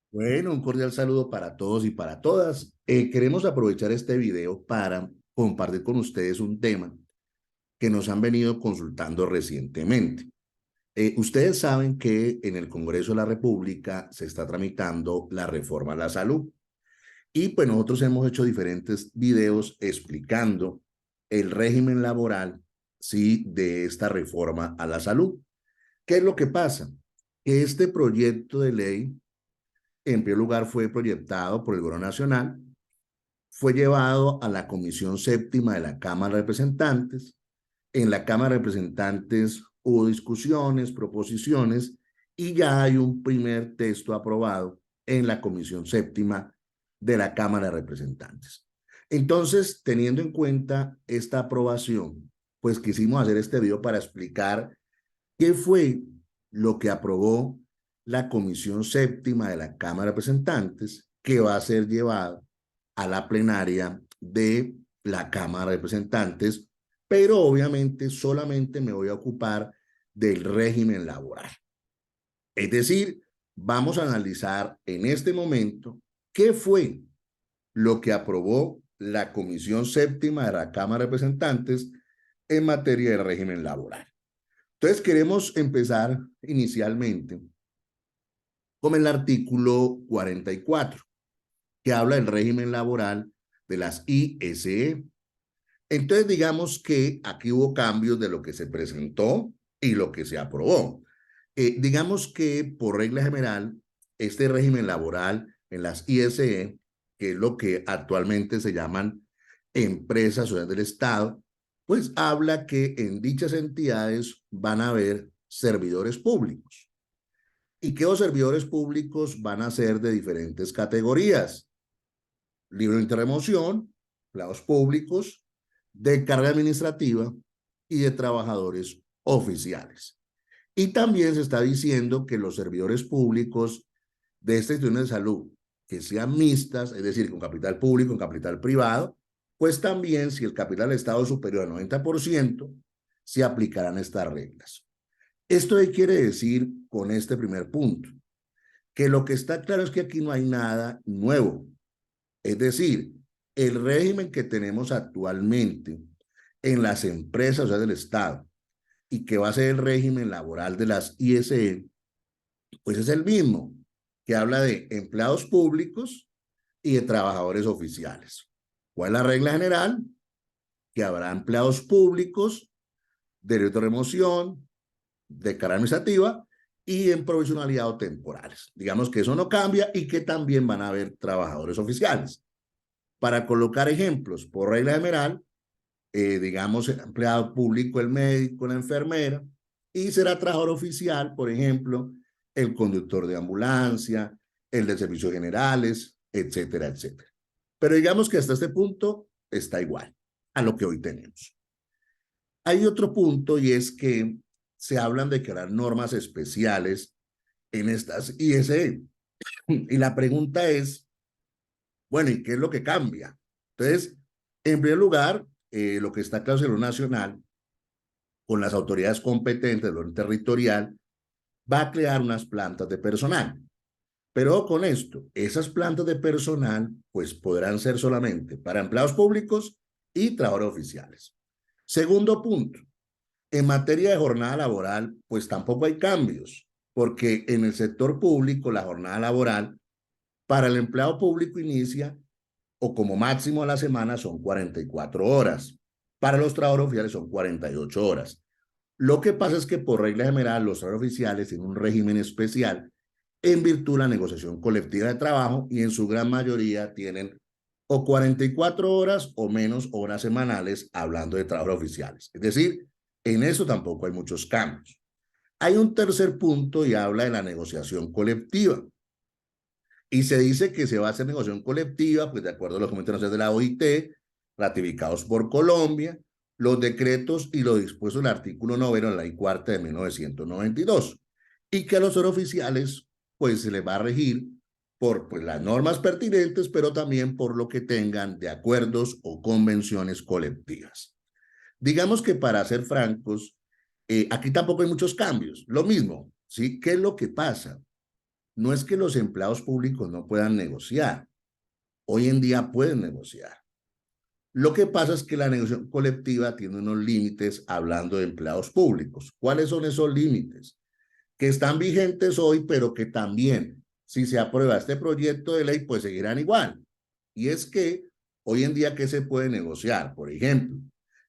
Bueno, un cordial saludo para todos y para todas. Queremos aprovechar este video para compartir con ustedes un tema que nos han venido consultando recientemente. Ustedes saben que en el Congreso de la República se está tramitando la reforma a la salud y pues nosotros hemos hecho diferentes videos explicando el régimen laboral, sí, de esta reforma a la salud. ¿Qué es lo que pasa? Que este proyecto de ley en primer lugar fue proyectado por el Gobierno Nacional, fue llevado a la Comisión Séptima de la Cámara de Representantes. En la Cámara de Representantes hubo discusiones, proposiciones, y ya hay un primer texto aprobado en la Comisión Séptima de la Cámara de Representantes. Entonces, teniendo en cuenta esta aprobación, pues quisimos hacer este video para explicar qué fue lo que aprobó la Comisión Séptima de la Cámara de Representantes, que va a ser llevado a la plenaria de la Cámara de Representantes, pero obviamente solamente me voy a ocupar del régimen laboral. Es decir, vamos a analizar en este momento qué fue lo que aprobó la Comisión Séptima de la Cámara de Representantes en materia de régimen laboral. Entonces, queremos empezar inicialmente con el artículo 44, que habla del régimen laboral de las ISE. Entonces, digamos que aquí hubo cambios de lo que se presentó y lo que se aprobó. Digamos que por regla general, este régimen laboral en las ISE, que es lo que actualmente se llaman empresas sociales del Estado, pues habla que en dichas entidades van a haber servidores públicos y que los servidores públicos van a ser de diferentes categorías: libre de remoción, empleados públicos, de carga administrativa y de trabajadores oficiales. Y también se está diciendo que los servidores públicos de estas instituciones de salud que sean mixtas, es decir, con capital público, con capital privado, pues también si el capital del Estado es superior al 90%, se aplicarán estas reglas. ¿Esto qué quiere decir con este primer punto? Que lo que está claro es que aquí no hay nada nuevo. Es decir, el régimen que tenemos actualmente en las empresas, o sea, del Estado, y que va a ser el régimen laboral de las ISE, pues es el mismo, que habla de empleados públicos y de trabajadores oficiales. ¿Cuál es la regla general? Que habrá empleados públicos de derecho de remoción, de carga administrativa y en provisionalidad o temporales. Digamos que eso no cambia y que también van a haber trabajadores oficiales. Para colocar ejemplos, por regla general, digamos, el empleado público, el médico, la enfermera, y será trabajador oficial, por ejemplo, el conductor de ambulancia, el de servicios generales, etcétera, etcétera. Pero digamos que hasta este punto está igual a lo que hoy tenemos. Hay otro punto y es que se hablan de crear normas especiales en estas ISE. Y la pregunta es, bueno, ¿y qué es lo que cambia? Entonces, en primer lugar, lo que está claro es que lo nacional, con las autoridades competentes del orden territorial, va a crear unas plantas de personal. Pero con esto, esas plantas de personal, pues podrán ser solamente para empleados públicos y trabajadores oficiales. Segundo punto, en materia de jornada laboral, pues tampoco hay cambios, porque en el sector público la jornada laboral para el empleado público inicia o como máximo a la semana son 44 horas. Para los trabajadores oficiales son 48 horas. Lo que pasa es que por regla general los trabajadores oficiales tienen un régimen especial en virtud de la negociación colectiva de trabajo y en su gran mayoría tienen o 44 horas o menos horas semanales hablando de trabajadores oficiales. Es decir, en eso tampoco hay muchos cambios. Hay un tercer punto y habla de la negociación colectiva. Y se dice que se va a hacer negociación colectiva, pues de acuerdo a los comentarios de la OIT, ratificados por Colombia, los decretos y lo dispuesto en el artículo 9 de la ley cuarta de 1992, y que a los oficiales, pues se les va a regir por pues, las normas pertinentes, pero también por lo que tengan de acuerdos o convenciones colectivas. Digamos que para ser francos, aquí tampoco hay muchos cambios. Lo mismo, ¿sí? ¿Qué es lo que pasa? no es que los empleados públicos no puedan negociar. Hoy en día pueden negociar. Lo que pasa es que la negociación colectiva tiene unos límites hablando de empleados públicos. ¿Cuáles son esos límites? Que están vigentes hoy, pero que también, si se aprueba este proyecto de ley, pues seguirán igual. Y es que hoy en día, ¿qué se puede negociar? Por ejemplo,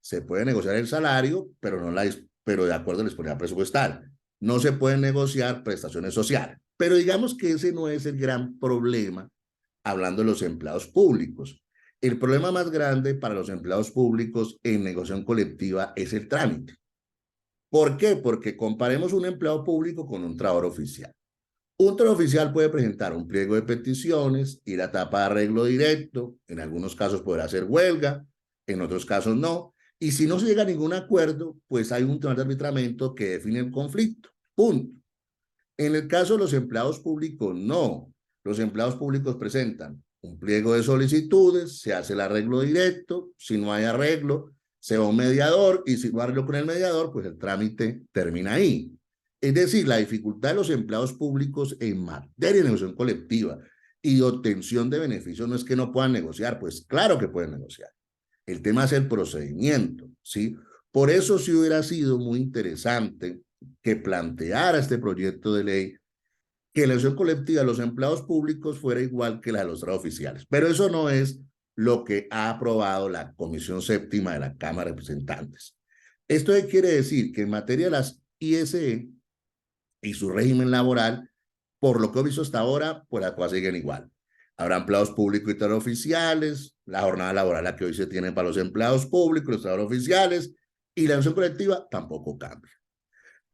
se puede negociar el salario, pero de acuerdo a la disponibilidad presupuestal. No se pueden negociar prestaciones sociales. Pero digamos que ese no es el gran problema hablando de los empleados públicos. El problema más grande para los empleados públicos en negociación colectiva es el trámite. ¿Por qué? Porque comparemos un empleado público con un trabajador oficial. Un trabajador oficial puede presentar un pliego de peticiones, ir a etapa de arreglo directo, en algunos casos podrá hacer huelga, en otros casos no, y si no se llega a ningún acuerdo, pues hay un tribunal de arbitramiento que define el conflicto, punto. En el caso de los empleados públicos, no. Los empleados públicos presentan un pliego de solicitudes, se hace el arreglo directo, si no hay arreglo, se va a un mediador y si no arreglo con el mediador, pues el trámite termina ahí. Es decir, la dificultad de los empleados públicos en materia de negociación colectiva y obtención de beneficios no es que no puedan negociar, pues claro que pueden negociar. El tema es el procedimiento, ¿sí? Por eso sí hubiera sido muy interesante que planteara este proyecto de ley que la elección colectiva de los empleados públicos fuera igual que la de los trabajadores oficiales. Pero eso no es lo que ha aprobado la Comisión Séptima de la Cámara de Representantes. ¿Esto qué quiere decir? Que en materia de las ISE y su régimen laboral, por lo que he visto hasta ahora, pues las cosas siguen igual. Habrá empleados públicos y trabajadores oficiales, la jornada laboral la que hoy se tiene para los empleados públicos, los trabajadores oficiales, y la elección colectiva tampoco cambia.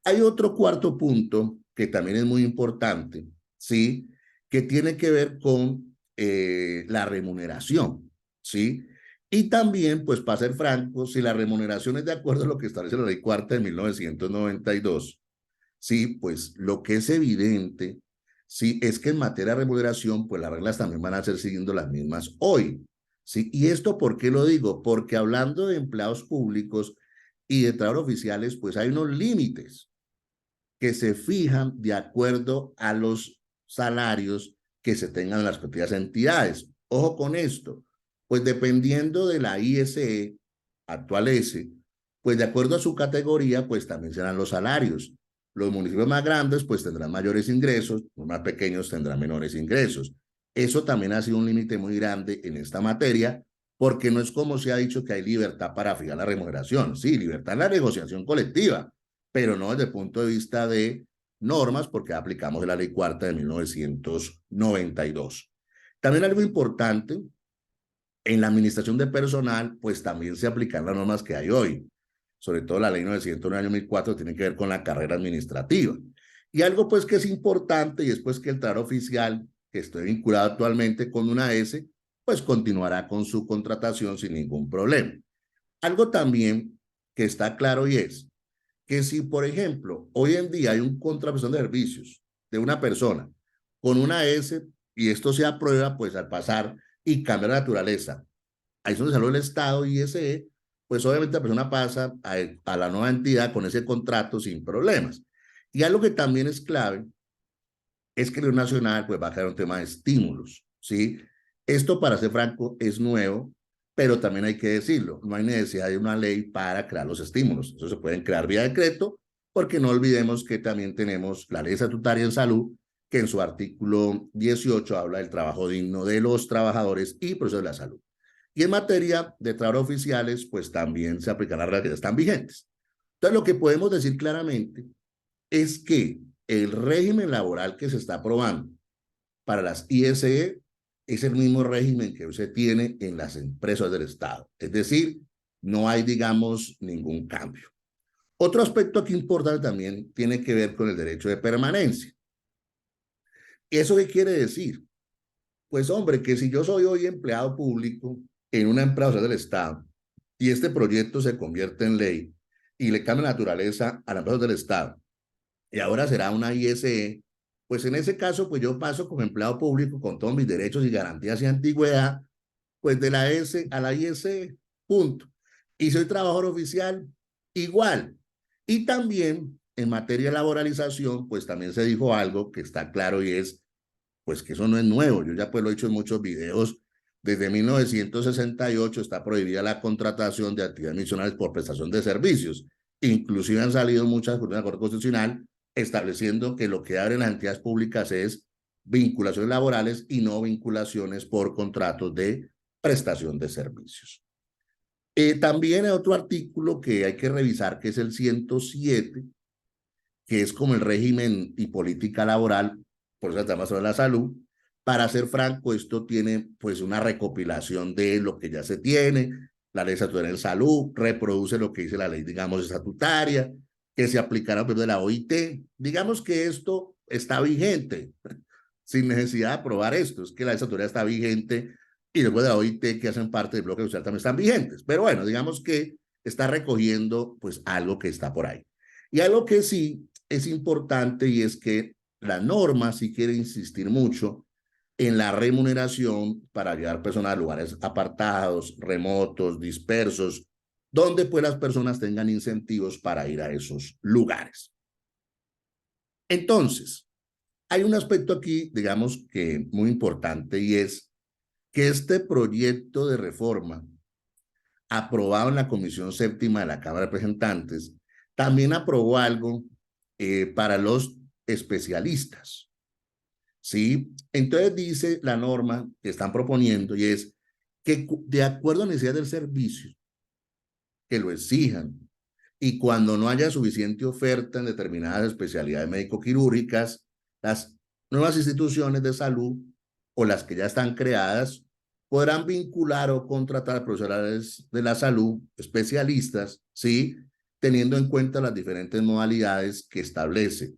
Hay otro cuarto punto que también es muy importante, ¿sí? Que tiene que ver con la remuneración, ¿sí? Y también, pues para ser franco, si la remuneración es de acuerdo a lo que establece la ley cuarta de 1992, sí, pues lo que es evidente, sí, es que en materia de remuneración, pues las reglas también van a ser siguiendo las mismas hoy, ¿sí? ¿Y esto por qué lo digo? Porque hablando de empleados públicos y de trabajadores oficiales, pues hay unos límites que se fijan de acuerdo a los salarios que se tengan en las respectivas entidades. Ojo con esto, pues dependiendo de la ISE, actual S, pues de acuerdo a su categoría, pues también serán los salarios. Los municipios más grandes pues tendrán mayores ingresos, los más pequeños tendrán menores ingresos. Eso también ha sido un límite muy grande en esta materia, porque no es como se ha dicho que hay libertad para fijar la remuneración. Sí, libertad en la negociación colectiva, pero no desde el punto de vista de normas, porque aplicamos la ley cuarta de 1992. También algo importante, en la administración de personal, pues también se aplican las normas que hay hoy, sobre todo la ley 901 del año 2004, tiene que ver con la carrera administrativa. Y algo pues que es importante, y es pues que el trabajador oficial, que estoy vinculado actualmente con una S, pues continuará con su contratación sin ningún problema. Algo también que está claro y es que si, por ejemplo, hoy en día hay un contraprestación de servicios de una persona con una S y esto se aprueba, pues al pasar y cambia la naturaleza, ahí es donde salió el Estado y ISE, pues obviamente la persona pasa a la nueva entidad con ese contrato sin problemas. Y algo que también es clave es que el Unión Nacional pues va a crear un tema de estímulos, ¿sí? Esto, para ser franco, es nuevo, pero también hay que decirlo, no hay necesidad de una ley para crear los estímulos. Eso se pueden crear vía decreto, porque no olvidemos que también tenemos la ley estatutaria en salud, que en su artículo 18 habla del trabajo digno de los trabajadores y procesos de la salud. Y en materia de trabajo oficiales, pues también se aplican las reglas que ya están vigentes. Entonces, lo que podemos decir claramente es que el régimen laboral que se está aprobando para las ISE es el mismo régimen que se tiene en las empresas del Estado. Es decir, no hay, digamos, ningún cambio. Otro aspecto aquí importante también tiene que ver con el derecho de permanencia. ¿Eso qué quiere decir? Pues hombre, que si yo soy hoy empleado público en una empresa del Estado y este proyecto se convierte en ley y le cambia naturaleza a la empresa del Estado y ahora será una ISE, pues en ese caso, pues yo paso como empleado público con todos mis derechos y garantías y antigüedad, pues de la S a la ISE, punto. Y soy trabajador oficial, igual. Y también en materia de laboralización, pues también se dijo algo que está claro y es pues que eso no es nuevo. Yo ya pues lo he dicho en muchos videos. Desde 1968 está prohibida la contratación de actividades misionales por prestación de servicios. Inclusive han salido muchas de la Corte Constitucional estableciendo que lo que abren las entidades públicas es vinculaciones laborales y no vinculaciones por contratos de prestación de servicios. También hay otro artículo que hay que revisar, que es el 107, que es como el régimen y política laboral, por eso se llama sobre la salud. Para ser franco, esto tiene pues una recopilación de lo que ya se tiene. La ley estatal de salud reproduce lo que dice la ley, digamos, estatutaria, que se aplicará de la OIT. Digamos que esto está vigente, sin necesidad de aprobar esto. Es que la ley estatal está vigente y después de la OIT, que hacen parte del bloque social, también están vigentes. Pero bueno, digamos que está recogiendo pues algo que está por ahí. Y algo que sí es importante y es que la norma sí quiere insistir mucho en la remuneración para llevar personas a lugares apartados, remotos, dispersos, donde pues las personas tengan incentivos para ir a esos lugares. Entonces, hay un aspecto aquí, digamos que muy importante, y es que este proyecto de reforma aprobado en la Comisión Séptima de la Cámara de Representantes también aprobó algo para los especialistas. ¿Sí? Entonces dice la norma que están proponiendo y es que de acuerdo a la necesidad del servicio, que lo exijan y cuando no haya suficiente oferta en determinadas especialidades médico-quirúrgicas, las nuevas instituciones de salud o las que ya están creadas podrán vincular o contratar a profesionales de la salud, especialistas, ¿sí? Teniendo en cuenta las diferentes modalidades que establece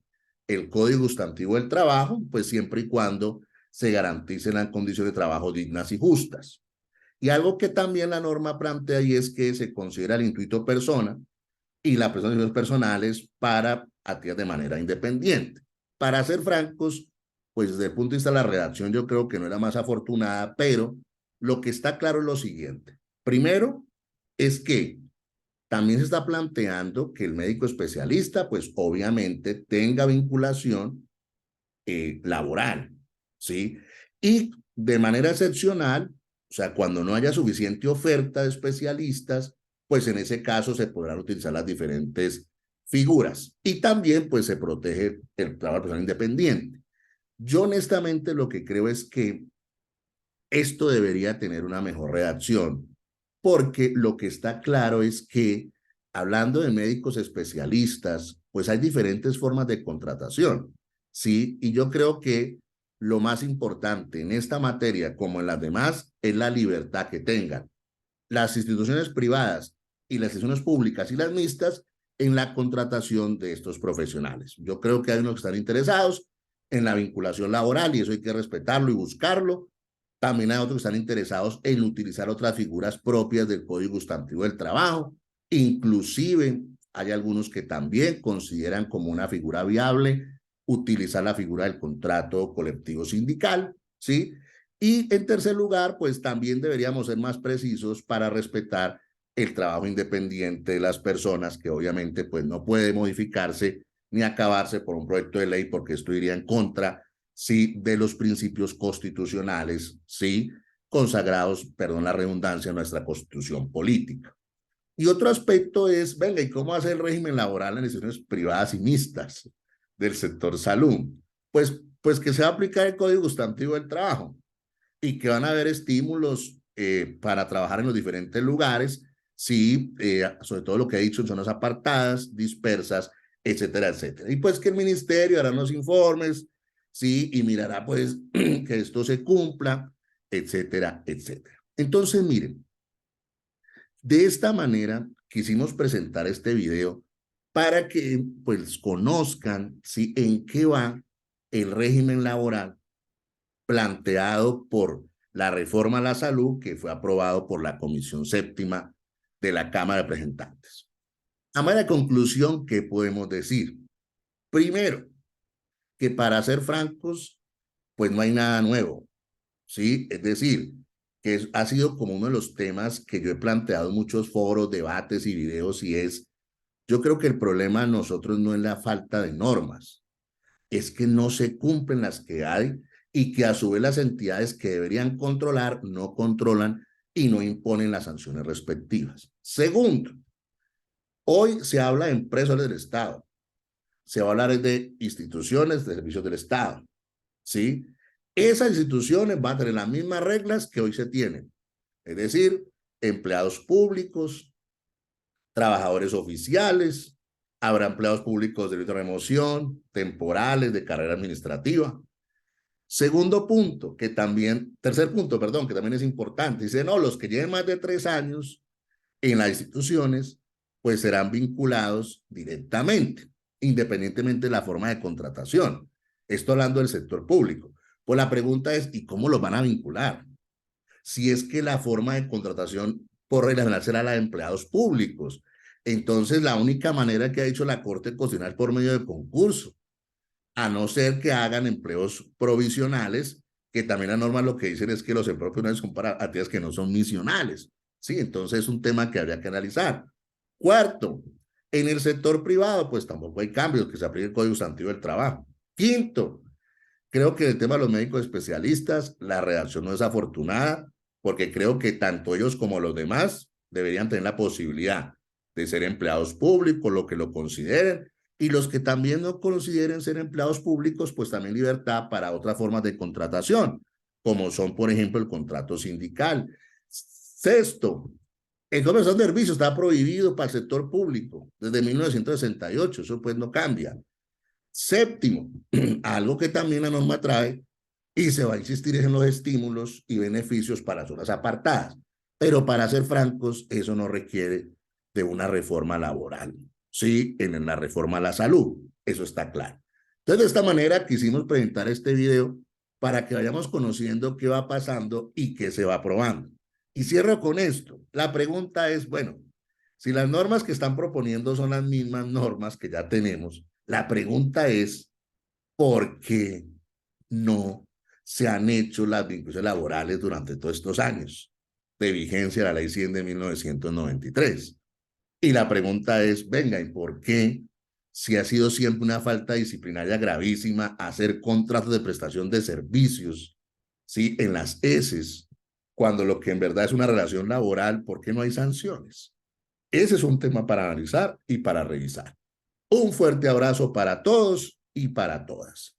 el Código Sustantivo del Trabajo, pues siempre y cuando se garanticen las condiciones de trabajo dignas y justas. Y algo que también la norma plantea y es que se considera el intuito persona y la prestación de servicios personales para actividades de manera independiente. Para ser francos, pues desde el punto de vista de la redacción yo creo que no era más afortunada, pero lo que está claro es lo siguiente. Primero, es que también se está planteando que el médico especialista, pues obviamente tenga vinculación laboral, ¿sí? Y de manera excepcional, o sea, cuando no haya suficiente oferta de especialistas, pues en ese caso se podrán utilizar las diferentes figuras. Y también, pues se protege el trabajo personal independiente. Yo honestamente lo que creo es que esto debería tener una mejor redacción, porque lo que está claro es que, hablando de médicos especialistas, pues hay diferentes formas de contratación, ¿sí? Y yo creo que lo más importante en esta materia, como en las demás, es la libertad que tengan las instituciones privadas y las instituciones públicas y las mixtas en la contratación de estos profesionales. Yo creo que hay unos que están interesados en la vinculación laboral y eso hay que respetarlo y buscarlo. También hay otros que están interesados en utilizar otras figuras propias del Código Sustantivo del Trabajo. Inclusive hay algunos que también consideran como una figura viable utilizar la figura del contrato colectivo sindical, ¿sí? Y en tercer lugar, pues también deberíamos ser más precisos para respetar el trabajo independiente de las personas, que obviamente pues no puede modificarse ni acabarse por un proyecto de ley, porque esto iría en contra, sí, de los principios constitucionales, sí, consagrados, perdón la redundancia, en nuestra constitución política. Y otro aspecto es, venga, ¿y cómo hace el régimen laboral en instituciones privadas y mixtas del sector salud? Pues que se va a aplicar el Código Sustantivo del Trabajo y que van a haber estímulos para trabajar en los diferentes lugares, sí, sobre todo lo que he dicho en zonas apartadas, dispersas, etcétera, etcétera. Y pues que el ministerio hará unos informes, sí, y mirará pues que esto se cumpla, etcétera, etcétera. Entonces, miren, de esta manera quisimos presentar este video para que pues conozcan, sí, en qué va el régimen laboral planteado por la reforma a la salud que fue aprobado por la Comisión Séptima de la Cámara de Representantes. A manera de conclusión, ¿qué podemos decir? Primero, que para ser francos, pues no hay nada nuevo, ¿sí? Es decir, que ha sido como uno de los temas que yo he planteado en muchos foros, debates y videos, y es, yo creo que el problema de nosotros no es la falta de normas, es que no se cumplen las que hay y que a su vez las entidades que deberían controlar no controlan y no imponen las sanciones respectivas. Segundo, hoy se habla de empresas del Estado, se va a hablar de instituciones de servicios del Estado, ¿sí? Esas instituciones van a tener las mismas reglas que hoy se tienen, es decir, empleados públicos, trabajadores oficiales, habrá empleados públicos de derecho a remoción, temporales, de carrera administrativa. Segundo punto, que también, tercer punto, perdón, que también es importante, dice, no, los que lleven más de 3 años en las instituciones, pues serán vinculados directamente, independientemente de la forma de contratación. Esto hablando del sector público. Pues la pregunta es, ¿y cómo los van a vincular? Si es que la forma de contratación por regla general será la de empleados públicos. Entonces, la única manera que ha dicho la Corte Constitucional por medio de concurso, a no ser que hagan empleos provisionales, que también las normas lo que dicen es que los empleos provisionales son para actividades que no son misionales. Sí, entonces es un tema que habría que analizar. Cuarto, en el sector privado, pues tampoco hay cambios, que se aplique el Código Sustantivo del Trabajo. Quinto, creo que el tema de los médicos especialistas, la redacción no es afortunada, porque creo que tanto ellos como los demás deberían tener la posibilidad de ser empleados públicos, lo que lo consideren, y los que también no consideren ser empleados públicos, pues también libertad para otras formas de contratación, como son, por ejemplo, el contrato sindical. Sexto, el comercio de servicios está prohibido para el sector público desde 1968, eso pues no cambia. Séptimo, algo que también la norma trae y se va a insistir en los estímulos y beneficios para zonas apartadas. Pero para ser francos, eso no requiere de una reforma laboral. Sí, en la reforma a la salud, eso está claro. Entonces, de esta manera quisimos presentar este video para que vayamos conociendo qué va pasando y qué se va aprobando. Y cierro con esto. La pregunta es, bueno, si las normas que están proponiendo son las mismas normas que ya tenemos, la pregunta es, ¿por qué no se han hecho las vinculaciones laborales durante todos estos años de vigencia de la Ley 100 de 1993? Y la pregunta es, venga, ¿y por qué, si ha sido siempre una falta disciplinaria gravísima, hacer contratos de prestación de servicios, ¿sí? En las ESES, cuando lo que en verdad es una relación laboral, ¿por qué no hay sanciones? Ese es un tema para analizar y para revisar. Un fuerte abrazo para todos y para todas.